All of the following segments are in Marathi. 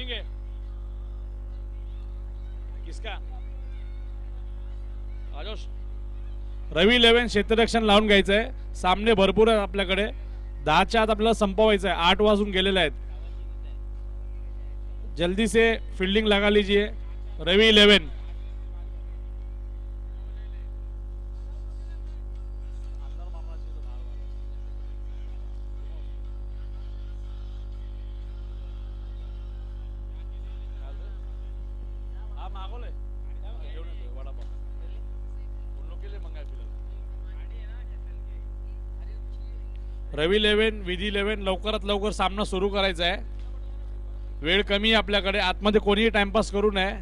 बॉलिंग है किसका? आजोश रवी 11 क्षेत्ररक्षण लावून घ्यायचंय. सामने भरपूर आहेत आपल्याकडे. 10च्या आत आपल्याला संपवायचं आहे. 8 वाजून गेलेले आहेत. जल्दी से फील्डिंग लगा लीजिए. रवी 11 रवी 11 विधी 11 लवकरात लवकर सामना सुरू करायचा आहे. वेळ कमी आहे आपल्याकडे. आतमध्ये कोणीही टाइमपास करू नये.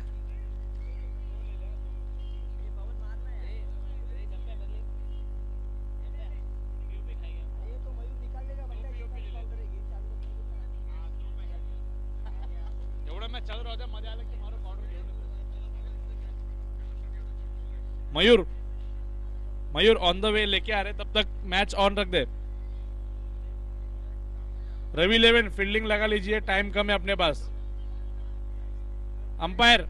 Mayur Mayur on the way लेके आ रहे, तब तक मैच ऑन रख दे. रवि 11 फील्डिंग लगा लीजिए. टाइम कम है अपने पास. अंपायर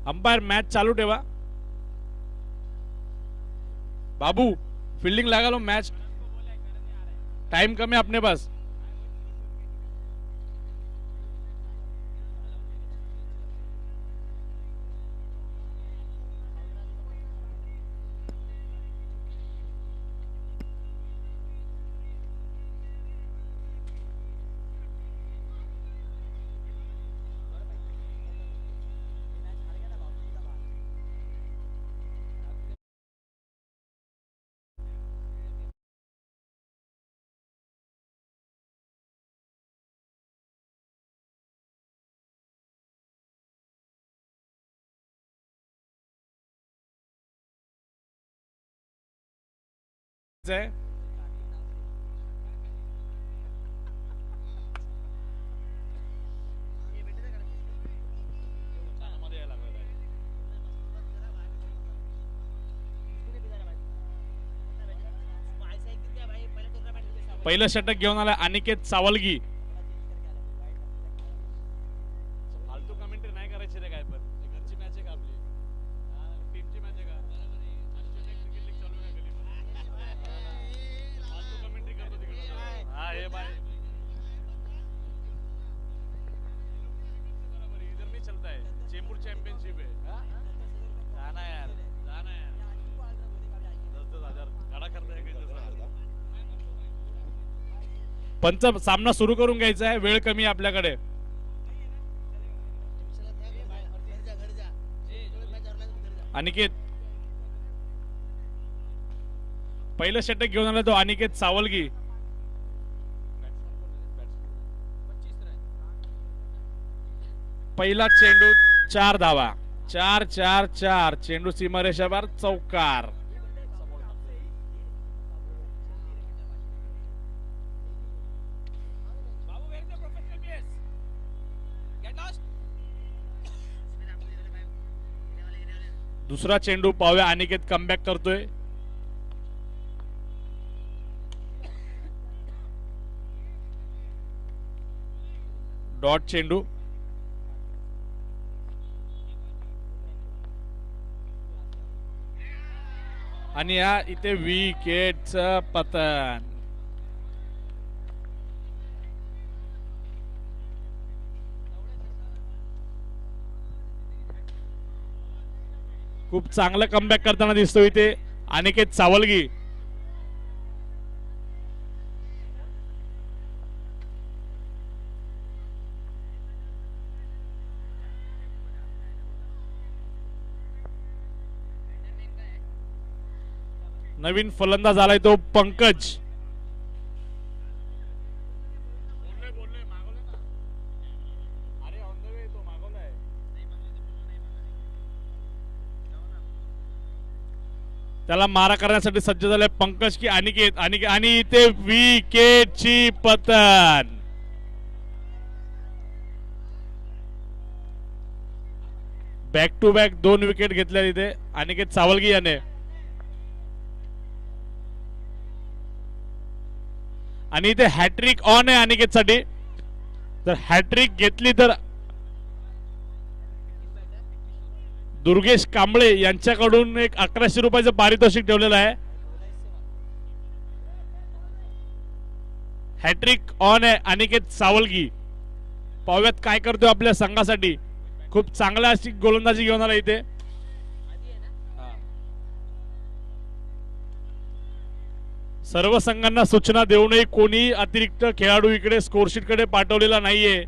अंपायर मैच चालू ठेवा. बाबू फील्डिंग लगा लो. मैच टाइम कम है अपने पास. है पहिलं षटक घेऊन आला अनिकेत सावलगी. फालतू कमेंट्री नाही करायची रे. काय पण घरची मॅच आहे का आपली? टीमची मॅच आहे का? क्रिकेट लीग चालू आहे गली. फालतू कमेंट्री करतो तिकडे. हा हे बाय बराबर इधर नहीं चलता है. चेंबूर चैंपियनशिप है. जाना यार, जाना यार. 10,000 गाडा करता है. पंच सामना सुरू करून घ्यायचा आहे. वेळ कमी आपल्याकडे. अनिकेत पहिलं षटक घेऊन आला तो अनिकेत सावलगी. पहिला चेंडू 4 धावा. 4-4-4 चेंडू सीमारेषावर चौकार. दुसरा चेंडू पाहूया. अनिकेत कमबॅक करतोय. डॉट चेंडू. आणि या इथे विकेटचं पतन. खूप चांगलं कमबॅक करताना दिसतो इथे अनिकेत सावलगी. नवीन फलंदाज आलाय तो पंकज. त्याला मारा करण्यासाठी सज्ज झाले पंकज की अनिकेत. आणि इथे विकेटची पतन. बॅक टू बॅक 2 विकेट घेतल्या तिथे अनिकेत सावलगी याने. आणि इथे हॅट्रिक ऑन आहे अनिकेत साठी. जर हॅट्रिक घेतली तर दुर्गेश कांबळे यांच्याकडून एक 1100 रुपयाचं पारितोषिक ठेवलेलं आहे. हॅट्रिक ऑन आहे अनिकेत सावलगी. पाहुयात काय करतोय आपल्या संघासाठी. खूप चांगला अशी गोलंदाजी घेऊन आला इथे. सर्व संघांना सूचना देऊनही कोणी अतिरिक्त खेळाडू इकडे स्कोरशीट कडे पाठवलेला नाहीये.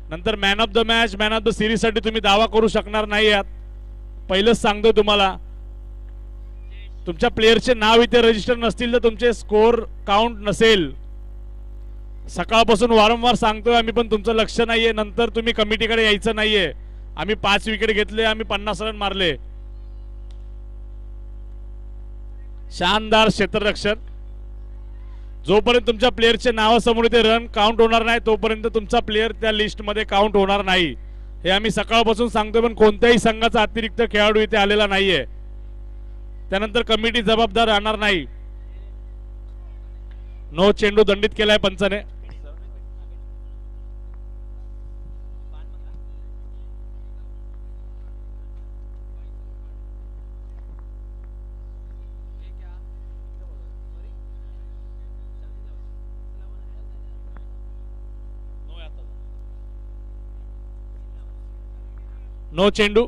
नंतर man of the match man of the series साठी तुम्ही दावा करू शकणार नाही आहात. पहिलंच सांगतोय तुम्हाला. तुमच्या प्लेयरचे नाव इथे रजिस्टर नसतील तर तुमचे स्कोर काउंट नसेल. सकाळपासून वारंवार सांगतोय आम्ही पण तुमचं लक्ष नाहीये. नंतर तुम्ही कमिटीकडे यायचं नाहीये. आम्ही 5 विकेट घेतले आम्ही 50 रन मारले. शानदार क्षेत्ररक्षण. जोपर्यंत तुमच्या प्लेयरचे नावासमोर इथे रन काउंट होणार नाही तोपर्यंत तुमचा प्लेयर त्या लिस्ट मध्ये काउंट होणार नाही. हे आम्ही सकाळपासून सांगतोय पण कोणत्याही संघाचा अतिरिक्त खेळाडू इथे आलेला नाहीये. त्यानंतर कमिटी जबाबदार राहणार नाही. नो चेंडू दंडित केलाय पंचाने. नो चेंडू.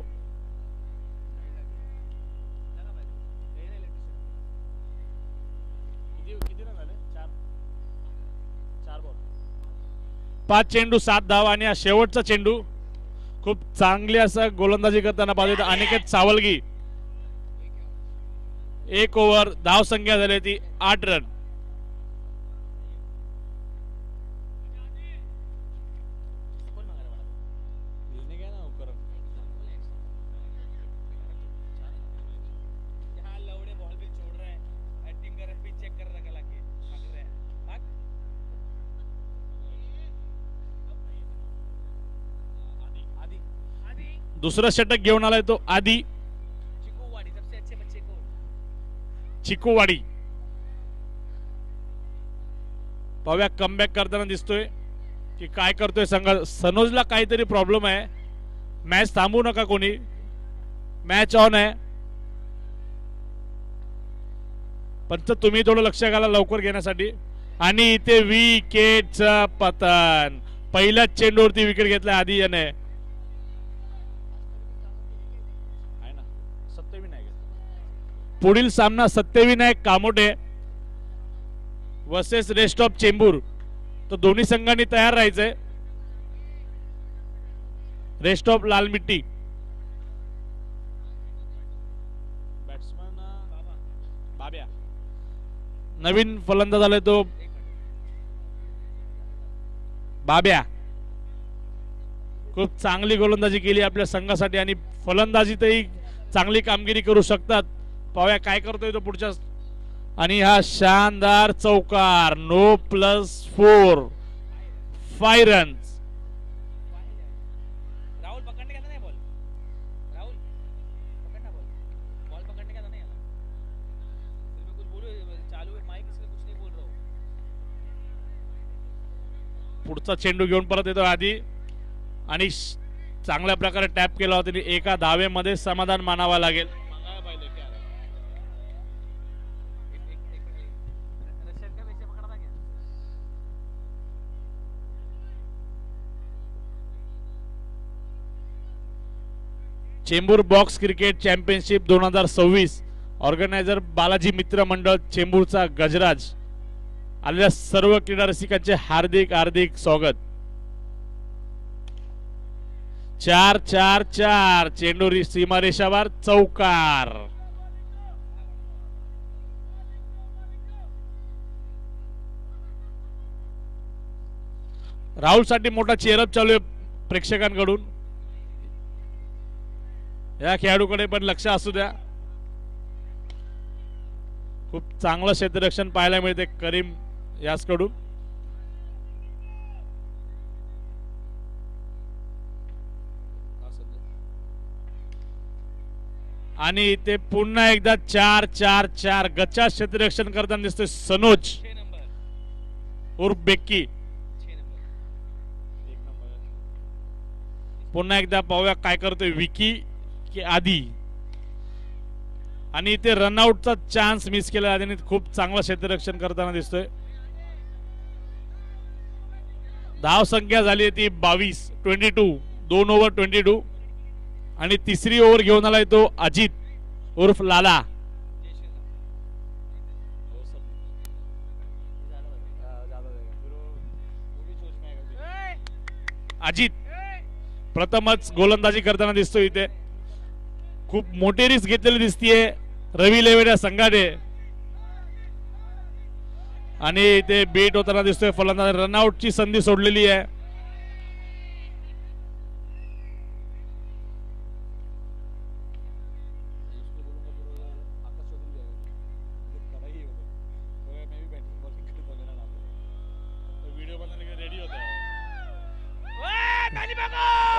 पाच चेंडू 7 धाव आणि हा शेवटचा चेंडू. खूप चांगली असं गोलंदाजी करताना पाहिजे अनिकेत सावलगी. 1 ओव्हर धाव संख्या झाली ती 8 रन. दुसरा षटक घेऊन आलाय तो आधी. चिकूवाडी. पाहूया कमबॅक करताना दिसतोय की काय करतोय संघ. सनोजला काहीतरी प्रॉब्लेम आहे. मॅच थांबवू नका कोणी. मॅच ऑन आहे. पण तुम्ही थोडं लक्ष घाला लवकर घेण्यासाठी. आणि इथे विकेटचं पतन. पहिल्याच चेंडूवरती विकेट घेतला आधी याने. पुढील सामना Satyavinayak Kamothe versus rest of Chembur. तो दोन्ही संघांनी तयार राहायचंय. Rest of Lalmitti. Batsman Babya. नवीन फलंदाज आलाय तो बाब्या. खूप चांगली गोलंदाजी केली आपल्या संघासाठी आणि फलंदाजीतही चांगली कामगिरी करू शकतात. पाहूया काय करतोय तो पुढच्या. आणि हा शानदार चौकार. No +4 5 runs. राहुल पकड़ने का था नहीं बॉल. राहुल पकड़ना बॉल पकड़ने का था नहीं आला. मैं कुछ बोलूं चालू है माइक इसलिए कुछ नहीं बोल रहा हूं. पुढचा चेंडू घेऊन परत येतो आधी. आणि चांगल्या प्रकारे टॅप केला होता. एका धावेमध्ये समाधान मानावा लागेल. Chembur box cricket championship 2026 organiser Balaji Mitra Mandal चेंबूरचा गजराज. आलेल्या सर्व क्रीडा रसिकांचे हार्दिक हार्दिक स्वागत. 4-4-4 चेंडू सीमारेषावर चौकार. राहुल साठी मोठा चेअरअप चालू आहे प्रेक्षकांकडून. या खेळाडूकडे पण लक्ष असू द्या. खूप चांगलं क्षेत्ररक्षण पाहायला मिळते करीम यासकडून. आणि इथे पुन्हा एकदा 4-4-4 गच्चा क्षेत्ररक्षण करताना दिसतोय सनोज 6 नंबर उर्फ बेक्की. 6 नंबर पुन्हा एकदा पाहूया काय करतोय विकी की आधी. आणि इथे रनआउटचा चान्स मिस केला आधीने. खूप चांगलं क्षेत्ररक्षण करताना दिसतोय. धाव संख्या झाली ती 22 2 ओव्हर 22. आणि तिसरी ओव्हर घेऊन आलाय तो अजित उर्फ लाला. जय श्रीराम अजित प्रथमच गोलंदाजी करताना दिसतोय इथे. खूप मोठी रिस्क घेतलेली दिसतीये रवी लेवेड या संघाने. आणि इथे बीट होताना दिसतोय फलंदाज. रनआउटची संधी सोडलेली आहे.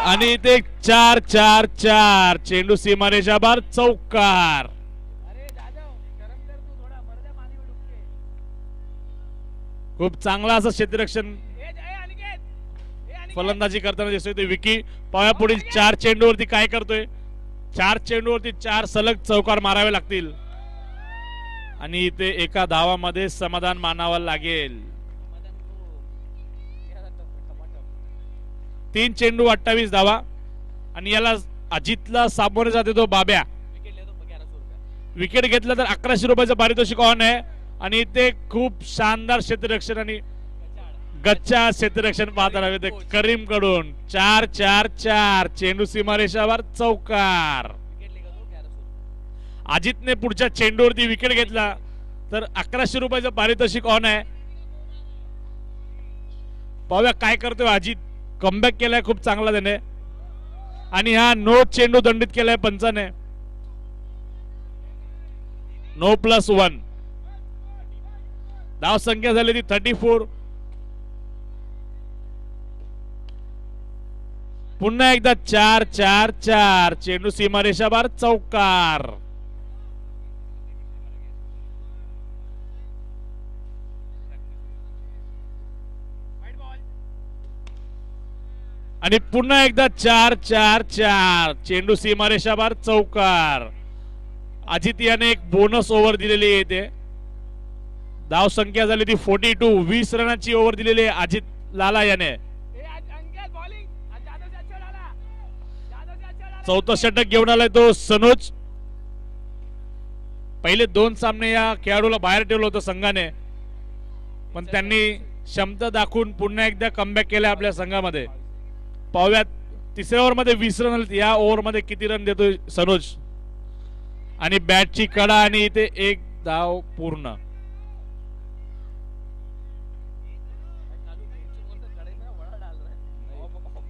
आणि इथे 4-4-4 चेंडू सीमारेषा बार चौकार. अरे जाधव शरम कर तू थोडा मरदा पाणी में डुबके खूप चांगला असं क्षेत्ररक्षण ए अनिकेत फलंदाजी करताना दिसतोय ते विकी. पाया पुढील 4 चेंडूवरती काय करतोय. 4 चेंडूवरती 4 सलग चौकार मारावे लागतील. आणि इथे एका धावामध्ये समाधान मानावं लागेल. मदन को ये टमाटर 3 चेंडू 28 धावा. आणि याला अजितला सामोरे जाते तो बाब्या. विकेट ले तो 1100 रुपये विकेट घेतलं तर 1100 रुपयाचं पारितोषिक ऑन आहे. आणि ते खूप शानदार क्षेत्ररक्षण आणि गच्चा क्षेत्ररक्षण पाहताना हवे ते करीम कडून. 4-4-4 चेंडू सीमारेषावर चौकार. विकेट लेगा तो 1100 अजितने पुढच्या चेंडूवरती विकेट घेतला तर 1100 रुपयाचं पारितोषिक ऑन आहे. पाहूया काय करतोय अजित. कमबॅक केलाय खूप चांगला त्याने. आणि हा नो चेंडू दंडित केलाय पंचाने. नो +1. धाव संख्या झाली ती 34. पुन्हा एकदा 4-4-4 चेंडू सीमारेषा बार चौकार. वाइड बॉल आणि पुन्हा एकदा 4-4-4 चेंडू सीमारेषा बार चौकार. अजित याने एक बोनस ओव्हर दिलेली आहे इथे. धाव संख्या झाली ती 42. 20 रनाची ओव्हर दिलेली आहे अजित लाला याने. अंकित बॉलिंग जादव से अच्छा डाला चौथं षटक घेऊन आलाय तो सनोज. पहिले 2 सामने या खेळाडूला बाहेर ठेवलं होतं संघाने. पण त्यांनी क्षमता दाखवून पुन्हा एकदा कमबॅक केलाय आपल्या संघामध्ये. पाहूयात तिसऱ्या ओव्हर मध्ये 20 रन आले. या ओव्हर मध्ये किती रन देतोय सनोज. आणि बॅटची कडा आणि इथे एक धाव पूर्ण. चालू बोल तो कड़ाई में वड़ा डाल रहा है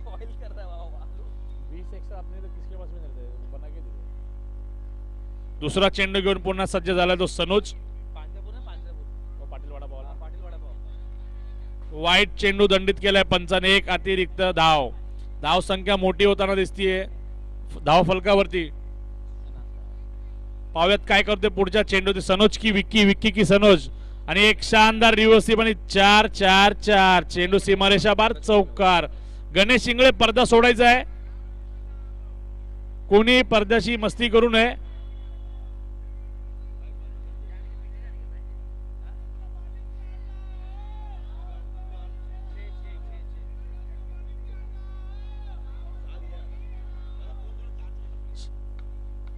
बॉईल कर रहा है वो आलू 20 एक्स्ट्रा अपने तो किसके पास में रहते हैं वो बना के दे दे। दुसरा चेंडू घेऊन पुन्हा सज्ज झाला तो सनोज. पांढरपूर वो पाटिल वाला बॉल पाटील वड़ा पाव वाईट चेंडू दंडित केलाय पंचाने. एक अतिरिक्त धाव. धाव संख्या मोठी होताना दिसतीये धाव फलकावरती. पाव्यात काय करतोय पुढच्या चेंडू. सनोज की विक्की. विक्की की सनोज. आणि एक शानदार रिव्हर्सिव्ह आणि 4-4-4 चेंडू सीमारेषा बार चौकार. गणेश इंगळे पडदा सोडायचा आहे. कोणी पडद्याशी मस्ती करू नये.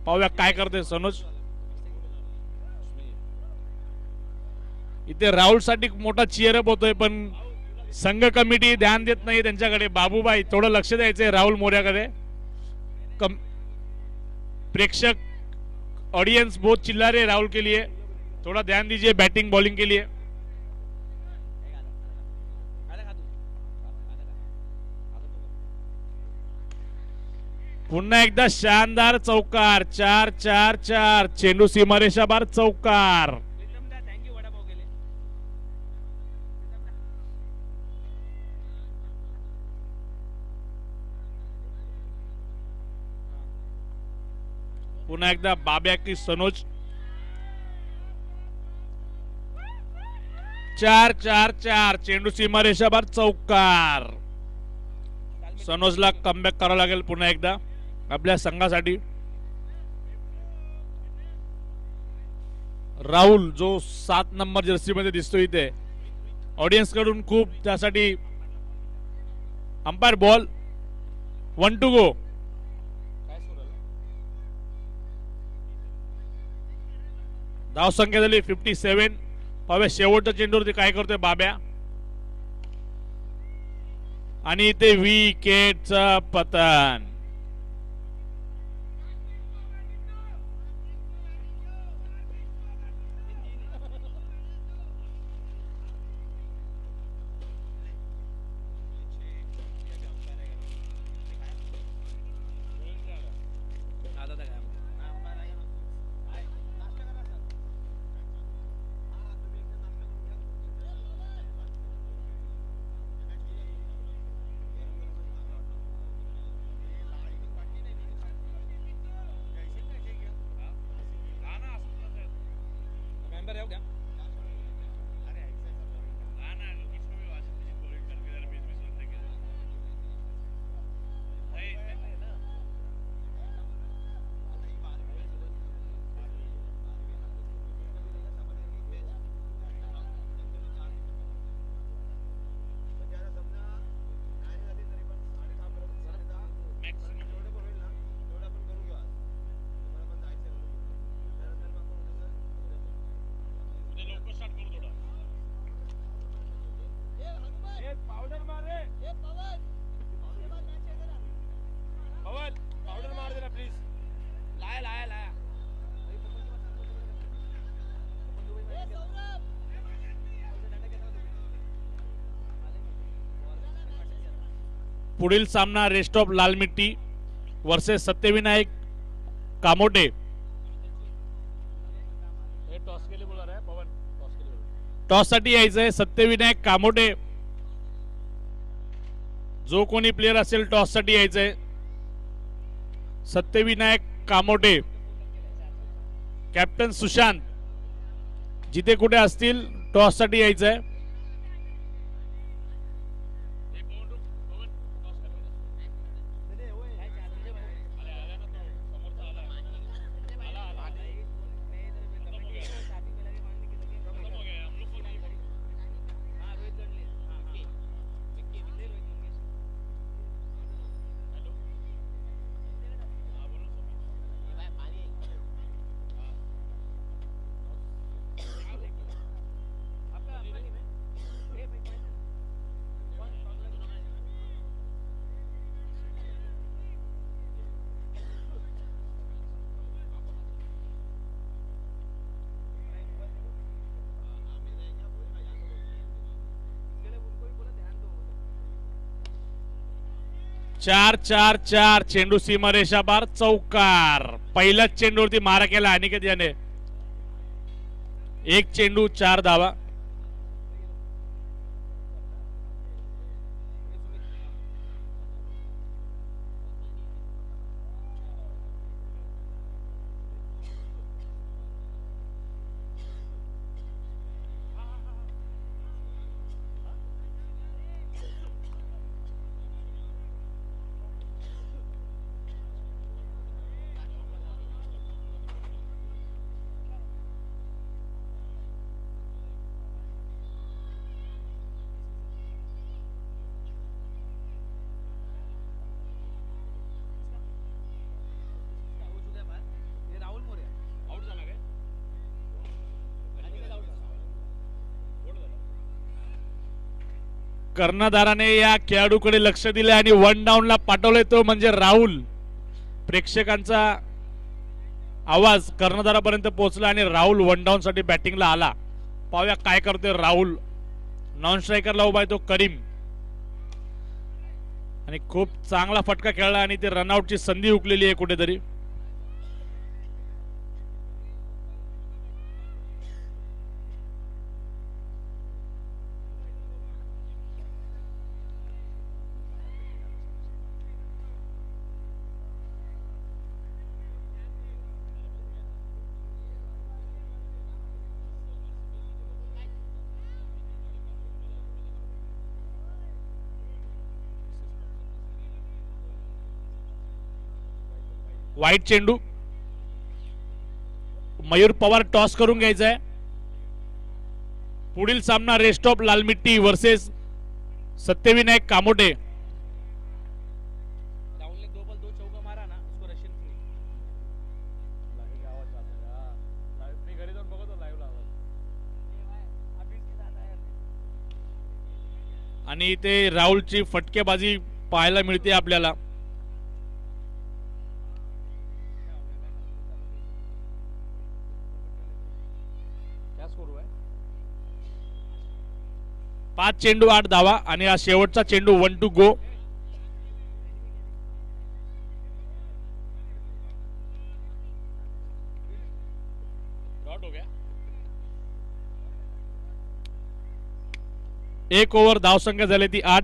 पाहूया काय करते सनोज. इथे राहुल साठी मोठा चीअरअप होतोय पण संघ कमिटी ध्यान देत नाही त्यांच्याकडे. बाबूबाई थोडं लक्ष द्यायचंय राहुल मोर्याकडे. प्रेक्षक ऑडियंस बहुत चिल्ला रहे राहुल के लिए. थोड़ा ध्यान दीजिए बैटिंग बॉलिंग के लिए. पुन्हा एकदा शानदार चौकार. 4-4-4 चेंडू सीमारेषा बार चौकार. थँक्यू वड़ा पाव गेले पुन्हा एकदा बाब्या की सनोज. 4-4-4 चेंडू सीमारेषाबाहेर चौकार. सनोजला कमबॅक करावं लागेल पुन्हा एकदा आपल्या संघासाठी. राहुल जो 7 नंबर जर्सी मध्ये दिसतो इथे, ऑडियन्स कडून खूप त्यासाठी. Umpire ball 1 to go. काय सुरू आहे? धाव संख्या झाली 57. पाहूया शेवटच्या चेंडूवरती काय करतोय बाब्या. आणि ते विकेटचं पतन. आधा था काय मेंबर है क्या पावडर मार रे. पवन पावडर मार देना प्लीज. लाया लाया लाया पुढील सामना रेस्ट ऑफ लाल मिट्टी वर्सेस सत्यविनायक कामोटे. हे टॉस के लिए बोला रहा है पवन. टॉस के लिए बोला. टॉस साठी यायचंय सत्यविनायक कामोटे. जो कोणी प्लेयर असेल टॉस साठी यायचंय. सत्यविनायक कामोटे, कॅप्टन सुशांत जिथे कुठे असतील टॉस साठी यायचंय. चार चार चार चेंडू सीमारेषा बार चौकार. पहिल्याच चेंडूवरती मारा केला अनिकेत याने. एक चेंडू 4 धावा. ये राहुल मोरे आउट झाला काय कर्णधाराने या खेळाडूकडे लक्ष दिले आणि 1 डाऊनला पाठवले, तो म्हणजे राहुल. प्रेक्षकांचा आवाज कर्णधारापर्यंत पोहोचला आणि राहुल 1 डाऊन साठी बॅटिंगला आला. पाहूया काय करतोय राहुल. नॉन स्ट्रायकरला उभा आहे तो करीम आणि खूप चांगला फटका खेळला आणि ते रनआउटची संधी हुकलेली आहे कुठेतरी. वाईट चेंडू. मयूर पवार टॉस करून घ्यायचा आहे. पुढील सामना rest of Lalmitti versus Satyavinayak Kamothe. Rahul ने 2 बॉल 2 चौका मारा ना, उसको रशियन फ्री. लाईव्ह आवाज चालू आहे हा. लाईव्ह मी घरी जाऊन बघतो लाईव्ह आवाज. अभी इसके साथ आया आणि इथे राहुलची फटकेबाजी पाहायला मिळते आपल्याला. क्या स्कोर हुआ है? 5 चेंडू 8 धावा आणि हा शेवटचा चेंडू 1 टू गो. डॉट हो गया. 1 ओव्हर धावसंख्या झाली ती 8.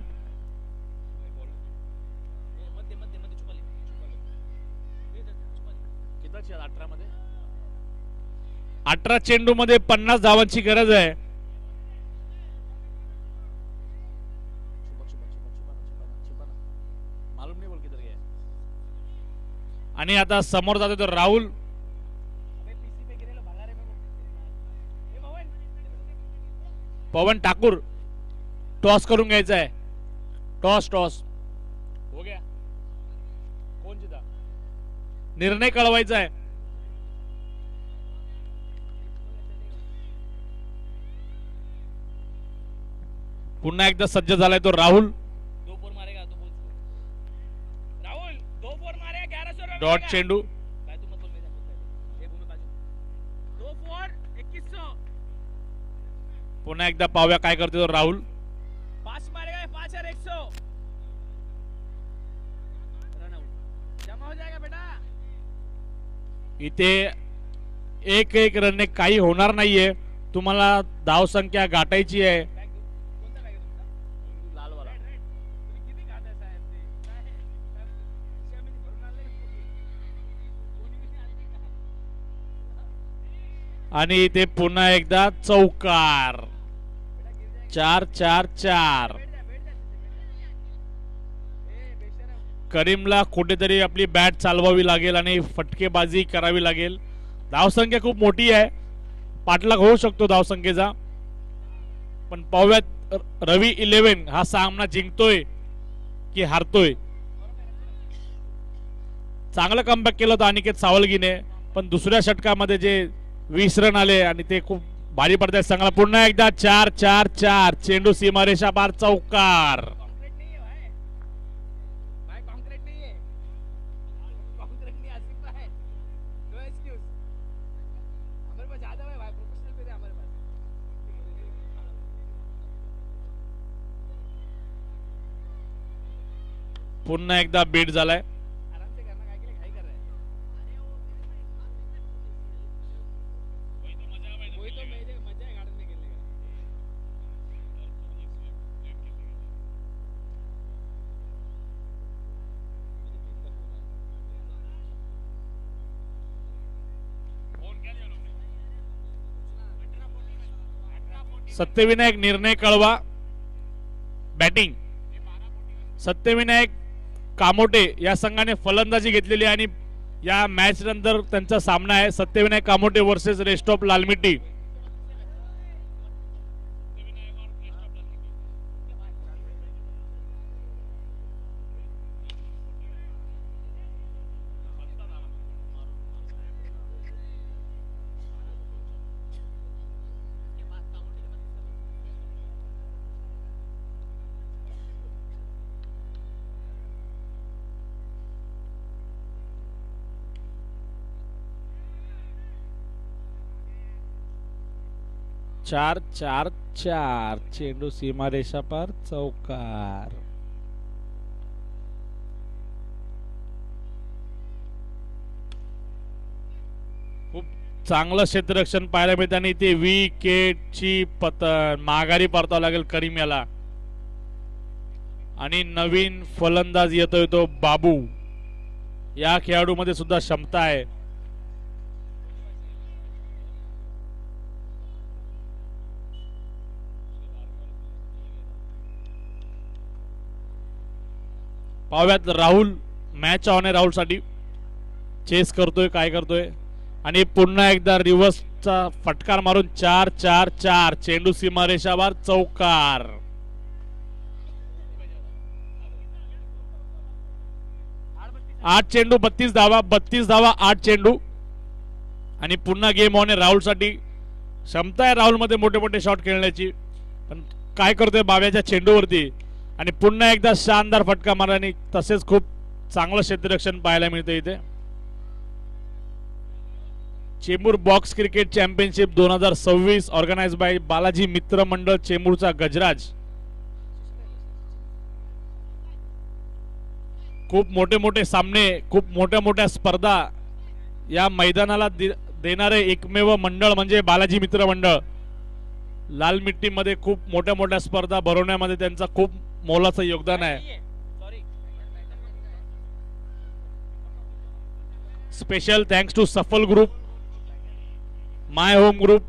मत दे छुपा ले. कितना चाहिए 18 मध्ये? 18 चेंडू मध्ये 50 धावांची गरज आहे. छुपा ना. मालूम नहीं बोल किधर गया है. आणि आता समोर जातो तो राहुल. अबे पीसी पे गिरे लो, भगा रे मेरे को. ए भवन. पवन ठाकूर टॉस करून घ्यायचा आहे. टॉस हो गया. कौन जीता? निर्णय कळवायचा आहे. पुन्हा एकदा सज्ज झालाय तो राहुल. 2 फोर मारेगा तो बोल. राहुल 2 फोर मारे 1100 रन. डॉट चेंडू. भाई तू मत बोल, मेरे साथ. ए भूमी बाजू. 2 फोर 2100. पुन्हा एकदा पाहूया काय करते तो राहुल. 5 मारेगा 5100. Run out. जमा हो जाएगा बेटा. इथे एक रनने काही होणार नाहीये. तुम्हाला धावसंख्या गाठायची आहे. बॅग दो. कोणता बॅग आहे तुमचा? लाल वाला. राईट. तुम्ही किती खाता साहेब ते? काय शेमीने भरून आणले कोणी किती आणली का? आणि इथे पुन्हा एकदा चौकार. बेटा गिर जाएगा. 4-4-4. बैठ जा तिथे, बैठ जा. ए बेशरम. करीमला कुठेतरी आपली बॅट चालवावी लागेल आणि फटकेबाजी करावी लागेल. धावसंख्या खूप मोठी आहे. पाठलाग होऊ शकतो धावसंख्येचा. पण पाहूयात रवी 11 हा सामना जिंकतोय की हारतोय. चांगलं कमबॅक केलं होतं अनिकेत सावलगीने, पण दुसऱ्या षटकामध्ये जे 20 रन आले आणि ते खूप भारी पडतात संघाला. पुन्हा एकदा 4-4-4. चेंडू सीमारेषा पार चौकार. कॉन्क्रीट नहीं है भाई. भाई कॉन्क्रीट नहीं है. कॉन्क्रीट नहीं आसिफ भाई. No excuse. हमारे पास ज्यादा है भाई, प्रोफेशनल पे हमारे पास. पुन्हा एकदा बीट झालाय. आराम से करना, काय के लिए घाई कर रहा है. वही तो मजा है गार्डन में खेलने का. सत्यविनायक निर्णय कळवा. बॅटिंग सत्यविनायक कामोटे या संघाने फलंदाजी घेतलेली आहे आणि या मॅच नंतर त्यांचा सामना आहे Satyavinayak Kamothe versus rest of लालमिट्टी. चार चार चार. चेंडू सीमारेषा पार चौकार. खूप चांगलं क्षेत्ररक्षण पाहायला मिळतं आणि ते विकेटची पतन माघारी परतावं लागेल करीम याला. आणि नवीन फलंदाज येतोय तो बाबू. या खेळाडूमध्ये सुद्धा क्षमता आहे. पाहूयात राहुल. मॅच ऑन आहे राहुल साठी. चेस करतोय काय करतोय आणि पुन्हा एकदा रिव्हर्सचा फटकार मारून 4-4-4 चेंडू सीमारेषावर चौकार. आठ चेंडू 32 धावा, 32 धावा 8 चेंडू आणि पुन्हा गेम ऑन आहे राहुलसाठी. क्षमता आहे राहुल मध्ये मोठे मोठे शॉट खेळण्याची, पण काय करतोय बाब्याच्या चेंडूवरती आणि पुन्हा एकदा शानदार फटका मारा आणि तसेच खूप चांगलं क्षेत्ररक्षण पाहायला मिळतं इथे. Chembur box cricket championship 2026 organize by Balaji Mitra Mandal चेंबूरचा गजराज. खूप मोठे मोठे सामने, खूप मोठ्या मोठ्या स्पर्धा या मैदानाला देणारे एकमेव मंडळ म्हणजे बालाजी मित्र मंडळ. लाल मिट्टी मध्ये खूप मोठ्या मोठ्या स्पर्धा भरवण्यामध्ये त्यांचा खूप मोलाचं योगदान आहे. सॉरी स्पेशल थँक्स टू सफल ग्रुप, माय होम ग्रुप,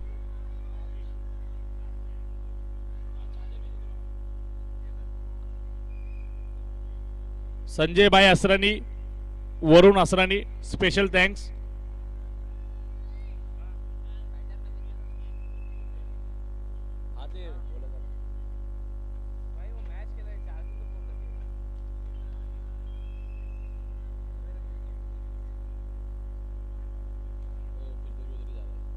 संजय भाई असरानी, वरुण असरानी, स्पेशल थँक्स. आते बोला जरा. भाई वो मैच खेल रहे 4 दिन तो फोन कर दिया. वो बिल्कुल उधर ही जा रहा है.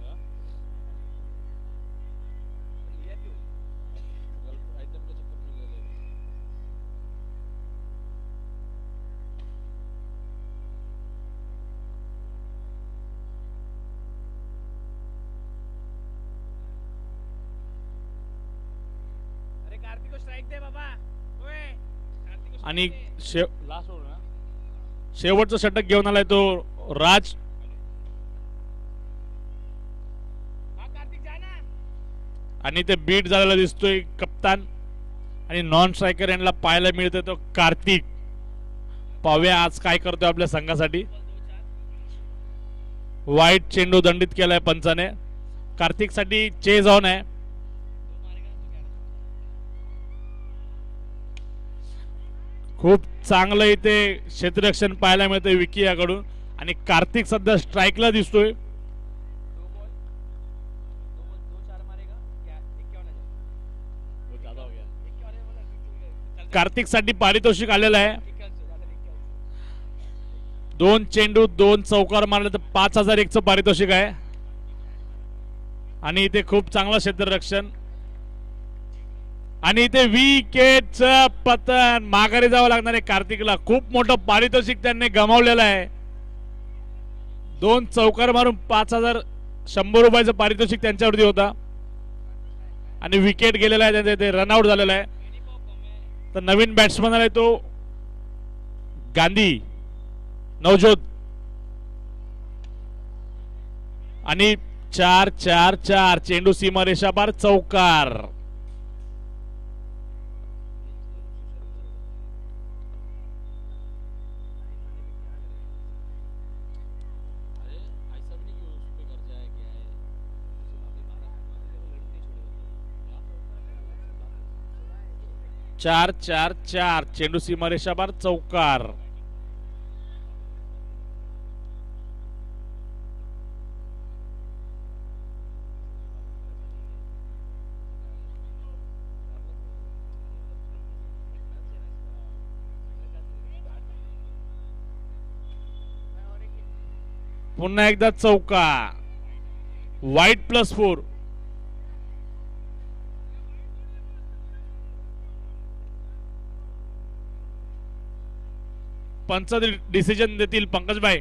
हाँ? लिया क्यों? गलत आइटम के चक्कर में ले ले. अरे कार्तिक को स्ट्राइक दे बाबा. ओए कार्तिक को आणि strike दे. लास्ट ओवर ना. शेवटचं षटक घेऊन आलाय तो राज. हाँ कार्तिक जाना. आणि ते बीट झालेला दिसतोय कप्तान आणि नॉन स्ट्रायकर यांना पाहायला मिळतोय तो कार्तिक. पाहूया आज काय करतोय आपल्या संघासाठी. वाईट चेंडू दंडित केलाय पंचाने. कार्तिक साठी चेज ऑन आहे. खूप चांगलं इथे क्षेत्ररक्षण पाहायला मिळतंय विकी याकडून आणि कार्तिक सध्या स्ट्राईकला दिसतोय. 2 4 मारेगा क्या? 51 वो ज्यादा हो गया. 51 बोला. कार्तिक साठी पारितोषिक आलेलं आहे. 51 ज्यादा 51. 2 चेंडू 2 चौकार मारले तर 5001 चं पारितोषिक आहे आणि इथे खूप चांगलं क्षेत्ररक्षण आणि इथे विकेटचं पतन. माघारी जावं लागणार आहे कार्तिकला. खूप मोठं पारितोषिक त्यांनी गमावलेलं आहे. 2 चौकार मारून 5100 रुपयाचं पारितोषिक त्यांच्यावरती होता आणि विकेट गेलेला आहे त्यांचे. ते रनआउट झालेला आहे. तर नवीन बॅट्समन आलाय तो गांधी नवजोत आणि 4-4-4 चेंडू सीमारेषा पार चौकार. अरे ऐसा भी नहीं कि उस पे कर्जा है क्या है. उससे बाकी मारा लड़ने छोड़ेगा. 4-4-4 चेंडू सीमारेषा पार चौकार. पुन्हा एकदा चौका. वाईट +4. पंच डिसिजन देतील पंकज भाई.